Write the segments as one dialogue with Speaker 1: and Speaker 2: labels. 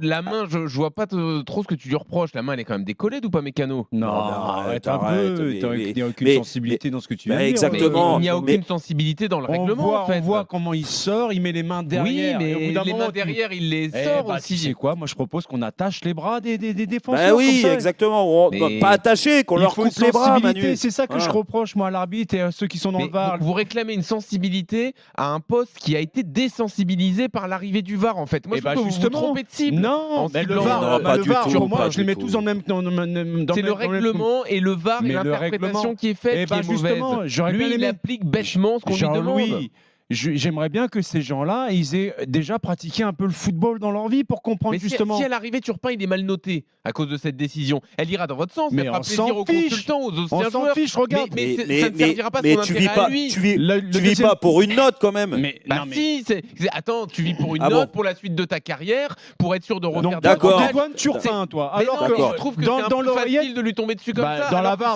Speaker 1: La main, je vois pas trop ce que tu lui reproches. La main, elle est quand même décollée ou pas, Mécano?
Speaker 2: Non, arrête un peu. Il n'y a aucune sensibilité dans ce que tu viens de dire.
Speaker 3: Exactement.
Speaker 1: Il n'y a aucune sensibilité dans le règlement, en fait.
Speaker 2: On voit comment il sort, il met les mains derrière.
Speaker 1: Oui, mais
Speaker 2: et au bout d'un
Speaker 1: les
Speaker 2: moment,
Speaker 1: mains derrière, il les sort aussi.
Speaker 2: Tu sais quoi? Moi, je propose qu'on attache les bras des défenseurs.
Speaker 3: Oui,
Speaker 2: comme ça.
Speaker 3: exactement. Pas attaché, qu'on leur coupe les bras, Manu.
Speaker 2: C'est ça que je reproche, moi, à l'arbitre et à ceux qui sont dans le VAR.
Speaker 1: Vous réclamez une sensibilité à un poste qui a été désensibilisé par l'arrivée du VAR, en fait. Moi, je trouve que vous vous trompez de cible.
Speaker 2: Non, mais le VAR, moi, je les mets tous dans le même.
Speaker 1: C'est le règlement et le VAR et l'interprétation qui est faite qui est mauvaise. Lui, il applique bêtement ce qu'on lui demande.
Speaker 2: J'aimerais bien que ces gens-là, ils aient déjà pratiqué un peu le football dans leur vie pour comprendre
Speaker 1: mais
Speaker 2: justement.
Speaker 1: Si à l'arrivée, Turpin, il est mal noté à cause de cette décision, elle ira dans votre sens.
Speaker 2: Mais
Speaker 1: ça fera plaisir aux consultants, aux anciens joueurs.
Speaker 2: On s'en fiche, regarde.
Speaker 1: Mais ça ne servira pas son intérêt à lui.
Speaker 3: Tu vis pas pour une note quand même.
Speaker 1: Si, attends, tu vis pour une note pour la suite de ta carrière, pour être sûr de refaire
Speaker 3: des
Speaker 2: d'accord. Dédouane Turpin, toi.
Speaker 1: Alors que je trouve que c'est un peu facile de lui tomber dessus comme ça.
Speaker 2: Dans la VAR,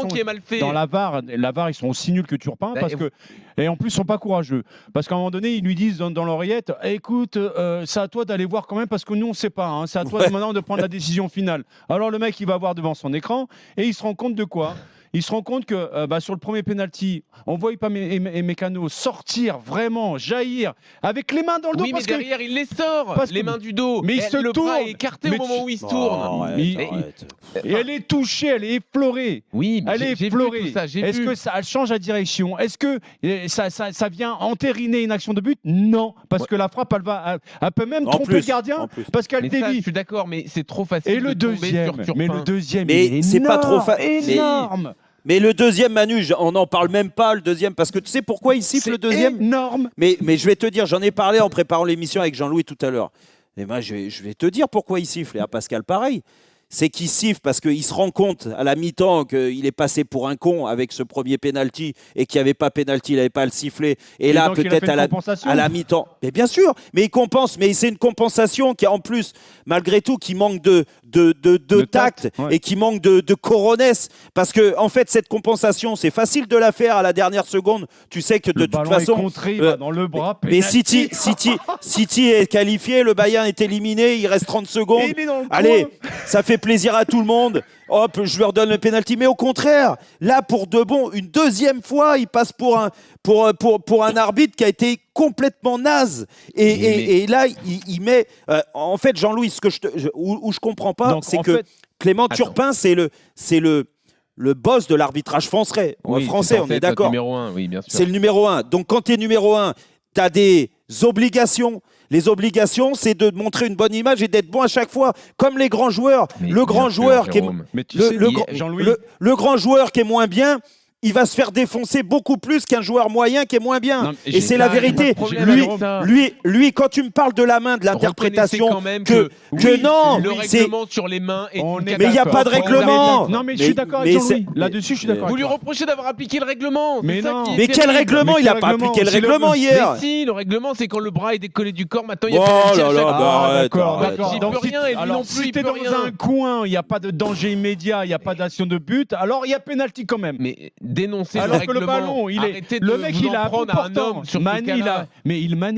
Speaker 1: qui est mal fait.
Speaker 2: Dans la VAR, ils sont aussi nuls que Turpin parce que et en plus ils sont pas courageux parce qu'à un moment donné ils lui disent dans l'oreillette écoute c'est à toi d'aller voir quand même parce que nous on sait pas hein, c'est à toi maintenant de prendre la décision finale. Alors le mec il va voir devant son écran et il se rend compte de quoi? Il se rend compte que sur le premier penalty, on voit Upamecano et Mécano sortir vraiment, jaillir avec les mains dans le dos.
Speaker 1: Oui, mais derrière, il les sort, les mains du dos.
Speaker 2: Mais il se
Speaker 1: le
Speaker 2: tourne.
Speaker 1: bras est écarté au moment où il se tourne.
Speaker 2: Et elle est touchée, elle est effleurée.
Speaker 1: Oui,
Speaker 2: elle est effleurée. Est-ce que ça change la direction? Est-ce que ça vient entériner une action de but? Non, parce que la frappe, elle peut même tromper le gardien parce qu'elle dévie.
Speaker 1: Je suis d'accord, mais c'est trop facile.
Speaker 2: Et le deuxième,
Speaker 3: mais c'est pas trop
Speaker 2: énorme.
Speaker 3: Mais le deuxième, Manu, on n'en parle même pas, le deuxième, parce que tu sais pourquoi il siffle le deuxième?
Speaker 2: Énorme.
Speaker 3: Mais je vais te dire, j'en ai parlé en préparant l'émission avec Jean-Louis tout à l'heure. Et moi, je vais te dire pourquoi il siffle. Et à Pascal, pareil. C'est qu'il siffle parce qu'il se rend compte à la mi-temps qu'il est passé pour un con avec ce premier penalty et qu'il n'y avait pas penalty, il n'avait pas à le siffler. Et là, peut-être à la mi-temps. Mais bien sûr, mais il compense. Mais c'est une compensation qui, en plus, malgré tout, qui manque de tact et qui manque de coronesse. Parce que, en fait, cette compensation, c'est facile de la faire à la dernière seconde. Tu sais que de toute façon.
Speaker 2: Il va dans le bras,
Speaker 3: mais City est qualifié, le Bayern est éliminé, il reste 30 secondes. Allez, ça fait plaisir à tout le monde. Hop, je leur donne le penalty. Mais au contraire, là, pour de bon, une deuxième fois, il passe pour un arbitre qui a été complètement naze. Et là, il met... en fait, Jean-Louis, où je comprends pas, c'est que Clément Turpin, c'est le boss de l'arbitrage français, on est d'accord.
Speaker 1: Numéro 1, oui, bien sûr.
Speaker 3: C'est le numéro 1. Donc, quand tu es numéro 1, tu as des obligations. Les obligations, c'est de montrer une bonne image et d'être bon à chaque fois, comme les grands joueurs. Le grand joueur qui est moins bien, il va se faire défoncer beaucoup plus qu'un joueur moyen qui est moins bien. Non, et c'est la vérité. Lui, quand tu me parles de la main, de l'interprétation, non,
Speaker 1: le règlement sur les mains est
Speaker 3: mais il n'y a pas de règlement.
Speaker 2: Non, mais je suis d'accord avec Jean-Louis. Là-dessus, je suis d'accord.
Speaker 1: Vous lui reprochez d'avoir appliqué le règlement.
Speaker 2: Mais non.
Speaker 3: Mais quel règlement? Il n'a pas appliqué le règlement hier.
Speaker 1: Mais si, le règlement, c'est quand le bras est décollé du corps. Maintenant, il y a
Speaker 2: d'accord.
Speaker 1: Il peut rien et lui non plus.
Speaker 2: Si t'es dans un coin, il n'y a pas de danger immédiat, il n'y a pas d'action de but, alors il y a pénalty quand même.
Speaker 1: Mais dénoncer
Speaker 2: alors
Speaker 1: le
Speaker 2: que le ballon, le mec il a à bout portant. Mané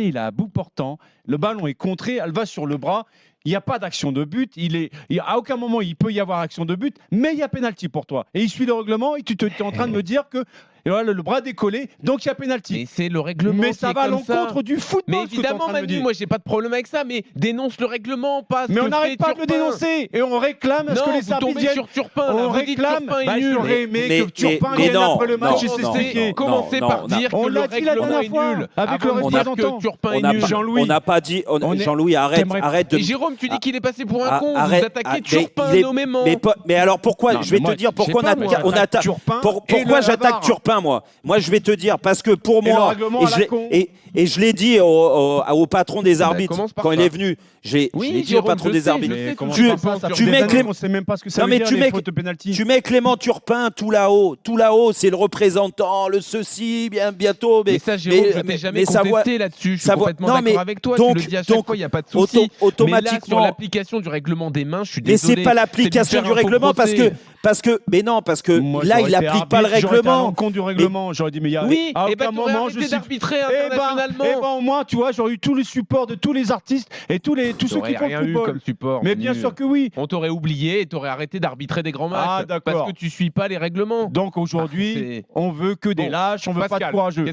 Speaker 2: il a à bout portant. Le ballon est contré, elle va sur le bras. Il n'y a pas d'action de but. À aucun moment il peut y avoir action de but, mais il y a pénalty pour toi. Et il suit le règlement et tu es en train de me dire que voilà, le bras décollé, donc il y a pénalty.
Speaker 1: Mais c'est le règlement.
Speaker 2: Mais ça va à l'encontre du football.
Speaker 1: Mais évidemment, Manu, moi j'ai pas de problème avec ça, mais dénonce le règlement, pas.
Speaker 2: Mais on n'arrête pas de le dénoncer et on réclame à ce que les arbitres viennent.
Speaker 1: Sur Turpin.
Speaker 2: On réclame. J'aurais aimé que Turpin vienne après le match et s'expliquer.
Speaker 1: Commencez par dire que le règlement est nul.
Speaker 2: Avec le représentant.
Speaker 1: Turpin est nul.
Speaker 3: On n'a pas dit. Jean-Louis, arrête de.
Speaker 1: Et Jérôme, tu dis qu'il est passé pour un con. Vous attaquez Turpin nommément.
Speaker 3: Mais alors pourquoi? Je vais te dire pourquoi on attaque. Pourquoi j'attaque Turpin, moi? Moi, je vais te dire, parce que pour moi, et je l'ai dit au patron des arbitres quand il est venu, je l'ai dit au patron des arbitres, tu mets Clément, tu mets Clément Turpin tout là-haut, c'est le représentant, le ceci, bientôt.
Speaker 1: Mais ça, Jérôme, je t'ai jamais contesté là-dessus, je suis complètement d'accord avec toi, tu le dis à chaque fois, il n'y a pas de souci.
Speaker 3: Automatiquement,
Speaker 1: mais là, sur l'application du règlement des mains, je suis désolé.
Speaker 3: Mais c'est pas l'application du règlement, Mais non, parce que
Speaker 2: moi,
Speaker 3: là, il n'applique pas le règlement.
Speaker 2: En compte du règlement, j'aurais dit, mais il y a
Speaker 1: oui,
Speaker 2: à
Speaker 1: et
Speaker 2: aucun moment je suis
Speaker 1: d'arbitrer internationalement.
Speaker 2: Et au moins, tu vois, j'aurais eu tous les supports de tous les artistes et tous ceux qui font le football.
Speaker 1: Comme support,
Speaker 2: mais bien sûr que oui.
Speaker 1: On t'aurait oublié et t'aurais arrêté d'arbitrer des grands matchs parce que tu suis pas les règlements.
Speaker 2: Donc aujourd'hui, on veut que des lâches, on veut pas de courageux.